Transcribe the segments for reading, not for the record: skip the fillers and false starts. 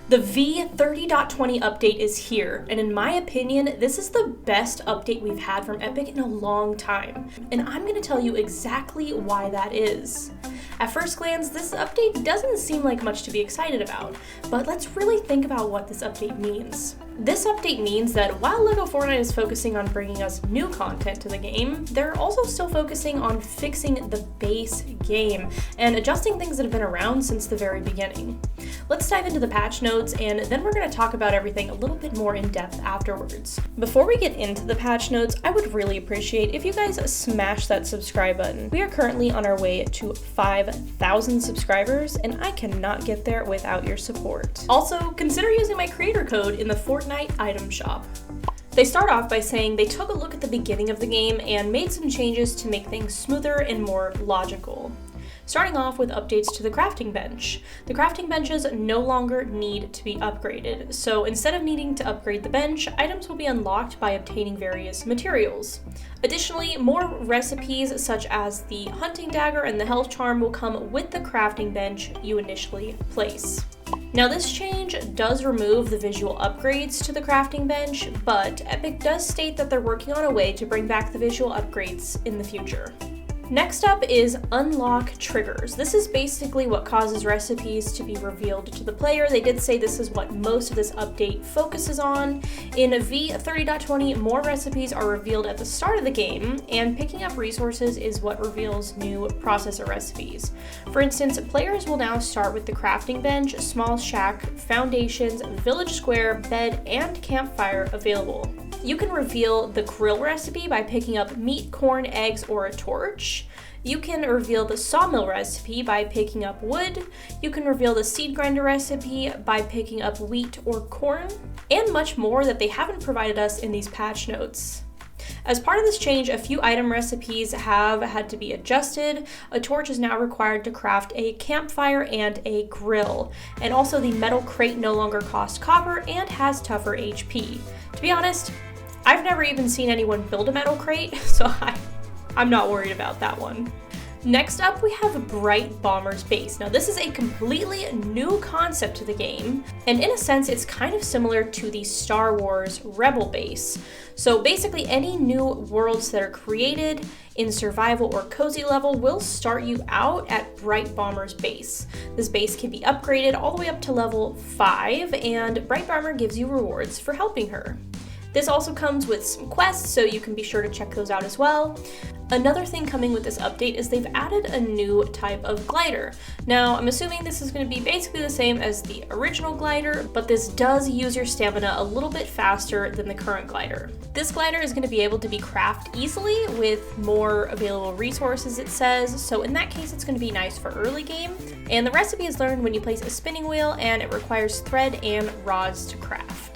The v30.20 update is here, and in my opinion, this is the best update we've had from Epic in a long time, and I'm going to tell you exactly why that is. At first glance, this update doesn't seem like much to be excited about, but let's really think about what this update means. This update means that while LEGO Fortnite is focusing on bringing us new content to the game, they're also still focusing on fixing the base game and adjusting things that have been around since the very beginning. Let's dive into the patch notes, and then we're going to talk about everything a little bit more in depth afterwards. Before we get into the patch notes, I would really appreciate if you guys smash that subscribe button. We are currently on our way to 5,000 subscribers, and I cannot get there without your support. Also, consider using my creator code in the Fortnite item shop. They start off by saying they took a look at the beginning of the game and made some changes to make things smoother and more logical. Starting off with updates to the crafting bench. The crafting benches no longer need to be upgraded, so instead of needing to upgrade the bench, items will be unlocked by obtaining various materials. Additionally, more recipes such as the hunting dagger and the health charm will come with the crafting bench you initially place. Now this change does remove the visual upgrades to the crafting bench, but Epic does state that they're working on a way to bring back the visual upgrades in the future. Next up is unlock triggers. This is basically what causes recipes to be revealed to the player. They did say this is what most of this update focuses on. In v30.20, more recipes are revealed at the start of the game, and picking up resources is what reveals new processor recipes. For instance, players will now start with the crafting bench, small shack, foundations, village square, bed, and campfire available. You can reveal the grill recipe by picking up meat, corn, eggs, or a torch. You can reveal the sawmill recipe by picking up wood. You can reveal the seed grinder recipe by picking up wheat or corn, and much more that they haven't provided us in these patch notes. As part of this change, a few item recipes have had to be adjusted. A torch is now required to craft a campfire and a grill. And also the metal crate no longer costs copper and has tougher HP. To be honest, I've never even seen anyone build a metal crate, so I'm not worried about that one. Next up, we have Bright Bomber's base. Now this is a completely new concept to the game, and in a sense it's kind of similar to the Star Wars Rebel base. So basically any new worlds that are created in survival or cozy level will start you out at Bright Bomber's base. This base can be upgraded all the way up to level 5, and Bright Bomber gives you rewards for helping her. This also comes with some quests, so you can be sure to check those out as well. Another thing coming with this update is they've added a new type of glider. Now, I'm assuming this is going to be basically the same as the original glider, but this does use your stamina a little bit faster than the current glider. This glider is going to be able to be crafted easily with more available resources, it says, so in that case it's going to be nice for early game. And the recipe is learned when you place a spinning wheel, and it requires thread and rods to craft.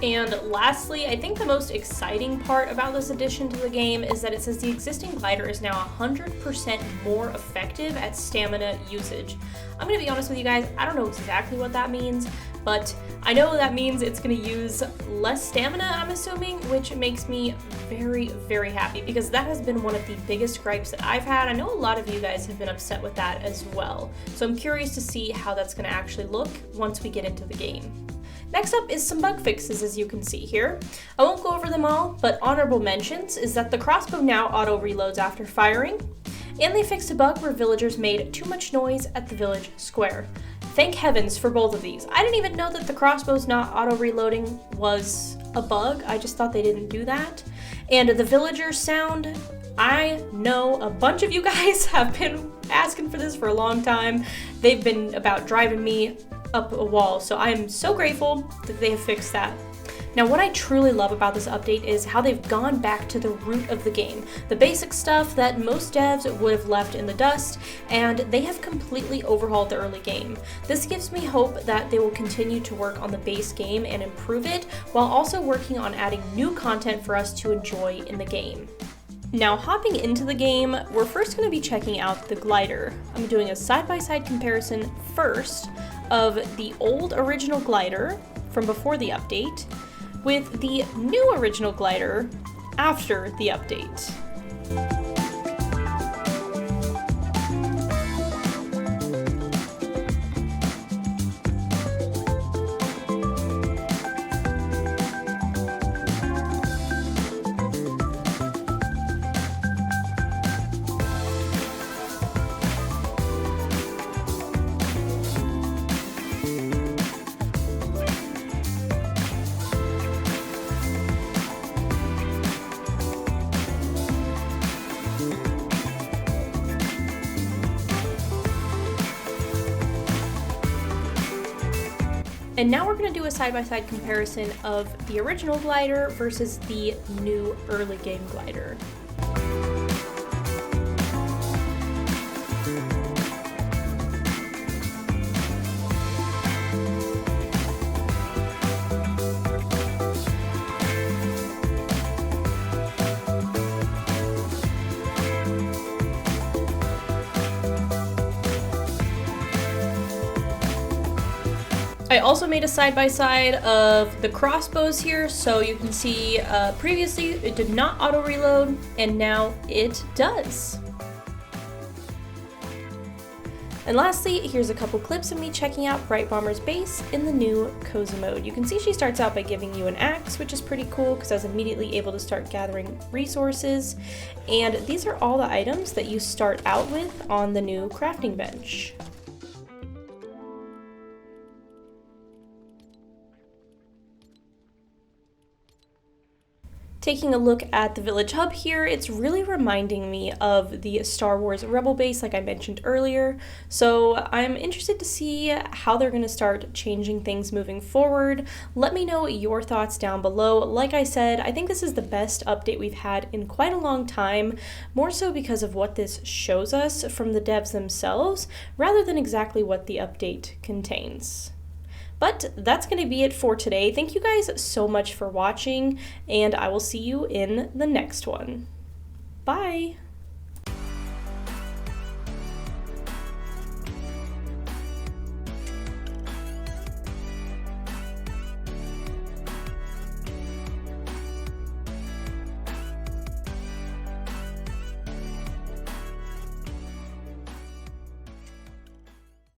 And lastly, I think the most exciting part about this addition to the game is that it says the existing glider is now 100% more effective at stamina usage. I'm gonna be honest with you guys, I don't know exactly what that means, but I know that means it's gonna use less stamina, I'm assuming, which makes me very, very happy, because that has been one of the biggest gripes that I've had. I know a lot of you guys have been upset with that as well. So I'm curious to see how that's gonna actually look once we get into the game. Next up is some bug fixes, as you can see here. I won't go over them all, but honorable mentions is that the crossbow now auto-reloads after firing, and they fixed a bug where villagers made too much noise at the village square. Thank heavens for both of these. I didn't even know that the crossbow's not auto-reloading was a bug. I just thought they didn't do that. And the villager sound, I know a bunch of you guys have been asking for this for a long time. They've been about driving me up a wall, so I'm so grateful that they have fixed that. Now, what I truly love about this update is how they've gone back to the root of the game, the basic stuff that most devs would have left in the dust, and they have completely overhauled the early game. This gives me hope that they will continue to work on the base game and improve it, while also working on adding new content for us to enjoy in the game. Now, hopping into the game, we're first going to be checking out the glider. I'm doing a side-by-side comparison first of the old original glider from before the update with the new original glider after the update. And now we're going to do a side-by-side comparison of the original glider versus the new early game glider. I also made a side-by-side of the crossbows here, so you can see previously it did not auto-reload, and now it does. And lastly, here's a couple clips of me checking out Bright Bomber's base in the new cozy mode. You can see she starts out by giving you an axe, which is pretty cool because I was immediately able to start gathering resources. And these are all the items that you start out with on the new crafting bench. Taking a look at the village hub here, it's really reminding me of the Star Wars Rebel base like I mentioned earlier, so I'm interested to see how they're going to start changing things moving forward. Let me know your thoughts down below. Like I said, I think this is the best update we've had in quite a long time, more so because of what this shows us from the devs themselves, rather than exactly what the update contains. But that's going to be it for today. Thank you guys so much for watching, and I will see you in the next one. Bye!